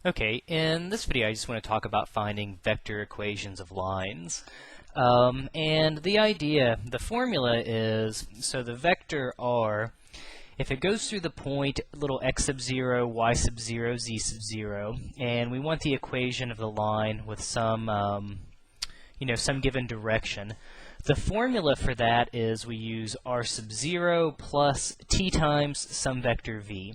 Okay, in this video I just want to talk about finding vector equations of lines. And the formula is, so the vector R, if it goes through the point little x sub 0, y sub 0, z sub 0, and we want the equation of the line with some, some given direction, the formula for that is we use r sub 0 plus t times some vector v.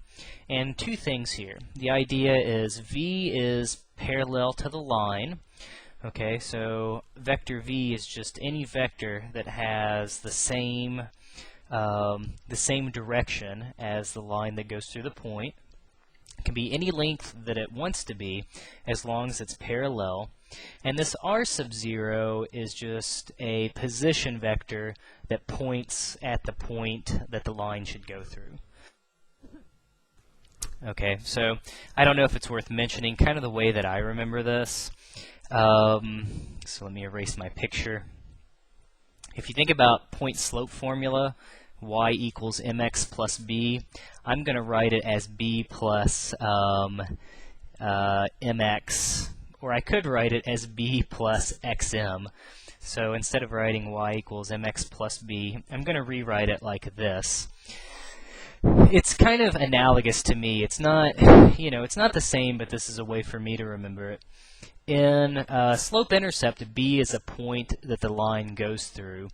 And two things here. The idea is v is parallel to the line. Okay, so vector v is just any vector that has the same direction as the line that goes through the point. It can be any length that it wants to be as long as it's parallel. And this r sub 0 is just a position vector that points at the point that the line should go through. Okay, so I don't know if it's worth mentioning kind of the way that I remember this. So let me erase my picture. If you think about point slope formula, y equals mx plus b, I'm going to write it as b plus mx, or I could write it as b plus xm. So instead of writing y equals mx plus b, I'm going to rewrite it like this. It's kind of analogous to me. It's not, it's not the same, but this is a way for me to remember it. In slope-intercept, b is a point that the line goes through.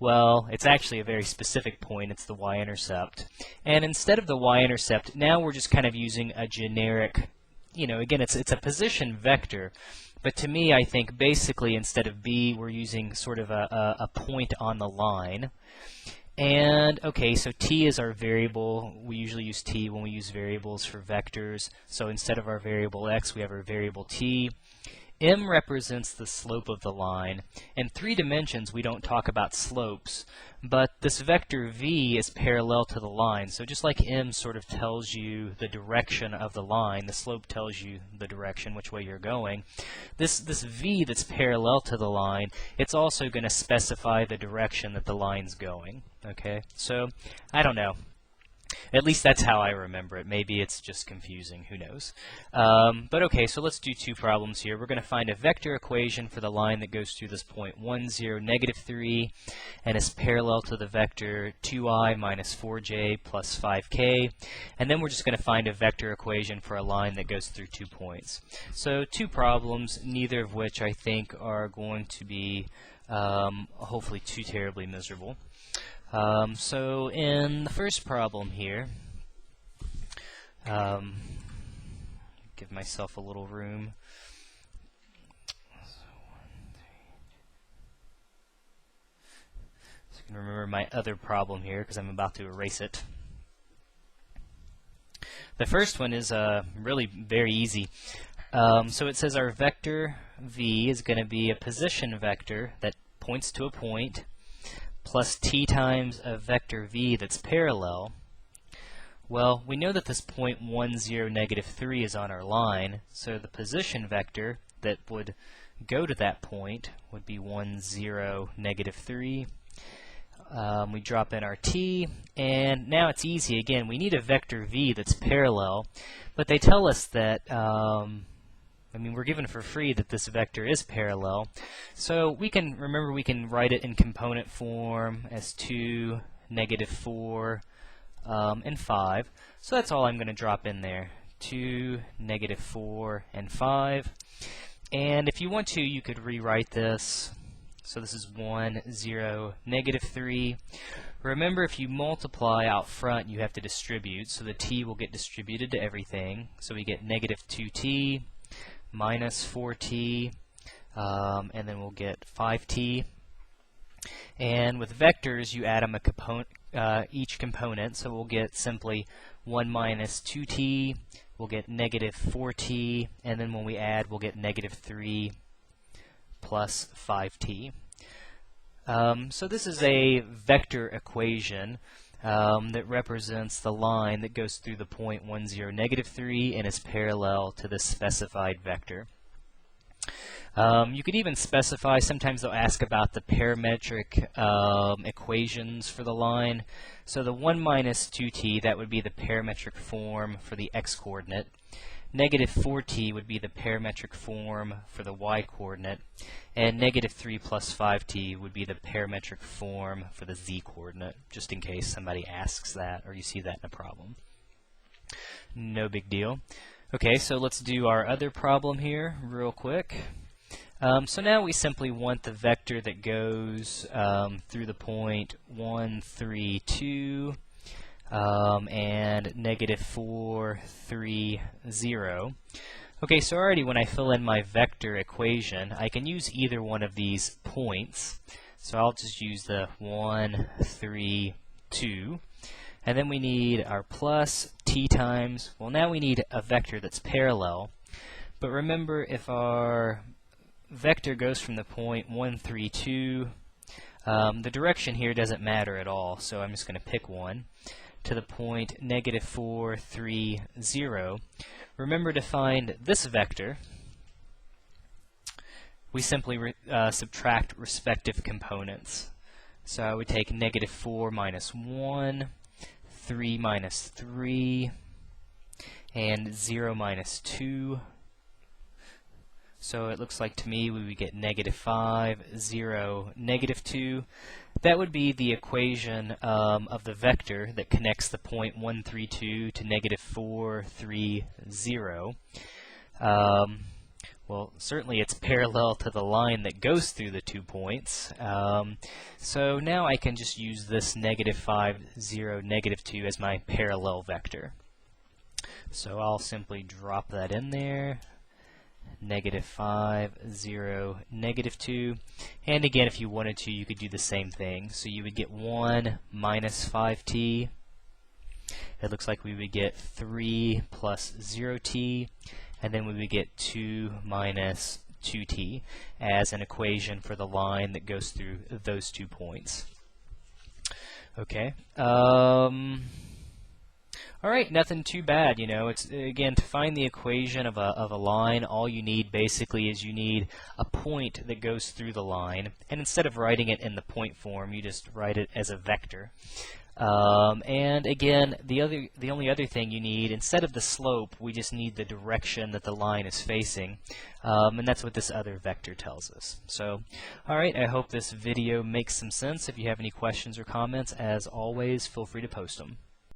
Well, it's actually a very specific point. It's the y-intercept. And instead of the y-intercept, now we're just kind of using a generic, again, it's a position vector. But to me, I think basically instead of b, we're using sort of a point on the line. And, okay, so t is our variable. We usually use t when we use variables for vectors. So instead of our variable x, we have our variable t. M represents the slope of the line. In 3 dimensions, we don't talk about slopes, but this vector v is parallel to the line. So just like m sort of tells you the direction of the line, the slope tells you the direction, which way you're going. This v that's parallel to the line, it's also going to specify the direction that the line's going. Okay, so I don't know. At least that's how I remember it. Maybe it's just confusing. Who knows? But okay, so let's do two problems here. We're going to find a vector equation for the line that goes through this point 1, 0, negative 3, and is parallel to the vector 2i minus 4j plus 5k. And then we're just going to find a vector equation for a line that goes through 2 points. So two problems, neither of which I think are going to be hopefully too terribly miserable. So in the first problem here, give myself a little room. So I can remember my other problem here because I'm about to erase it. The first one is really very easy. So it says our vector v is going to be a position vector that points to a point plus t times a vector v that's parallel. Well, we know that this point 1, 0, negative 3 is on our line, so the position vector that would go to that point would be 1, 0, negative 3. We drop in our t, and now it's easy. Again, we need a vector v that's parallel, but they tell us that we're given for free that this vector is parallel. So we can write it in component form as 2, negative 4, and 5. So that's all I'm going to drop in there. 2, negative 4, and 5. And if you want to, you could rewrite this. So this is 1, 0, negative 3. Remember, if you multiply out front, you have to distribute. So the t will get distributed to everything. So we get negative 2t minus 4t, and then we'll get 5t. And with vectors, you add them each component, so we'll get simply 1 minus 2t, we'll get negative 4t, and then when we add, we'll get negative 3 plus 5t. So this is a vector equation that represents the line that goes through the point 1, 0, negative 3 and is parallel to the specified vector. You could even specify, sometimes they'll ask about the parametric equations for the line. So the 1 minus 2t, that would be the parametric form for the x-coordinate. negative 4t would be the parametric form for the y-coordinate, and negative 3 plus 5t would be the parametric form for the z-coordinate, just in case somebody asks that or you see that in a problem. No big deal. Okay, so let's do our other problem here real quick. So now we simply want the vector that goes through the point 1, 3, 2, and negative 4, 3, 0. Okay, so already when I fill in my vector equation, I can use either one of these points. So I'll just use the 1, 3, 2. And then we need our plus t times, well now we need a vector that's parallel. But remember, if our vector goes from the point 1, 3, 2, the direction here doesn't matter at all, so I'm just going to pick one, to the point negative 4, 3, 0. Remember, to find this vector, we simply subtract respective components. So I would take negative 4 minus 1, 3 minus 3, and 0 minus 2. So it looks like to me we would get negative 5, 0, negative 2. That would be the equation of the vector that connects the point 1, 3, 2 to negative 4, 3, 0. Well, certainly it's parallel to the line that goes through the 2 points. So now I can just use this negative 5, 0, negative 2 as my parallel vector. So I'll simply drop that in there. Negative 5, 0, negative 2. And again, if you wanted to, you could do the same thing. So you would get 1 minus 5t. It looks like we would get 3 plus 0t. And then we would get 2 minus 2t as an equation for the line that goes through those 2 points. Okay. Alright, nothing too bad, you know. It's, again, to find the equation of a line, all you need basically is you need a point that goes through the line, and instead of writing it in the point form, you just write it as a vector. And again, the only other thing you need, instead of the slope, we just need the direction that the line is facing, and that's what this other vector tells us. So, alright, I hope this video makes some sense. If you have any questions or comments, as always, feel free to post them.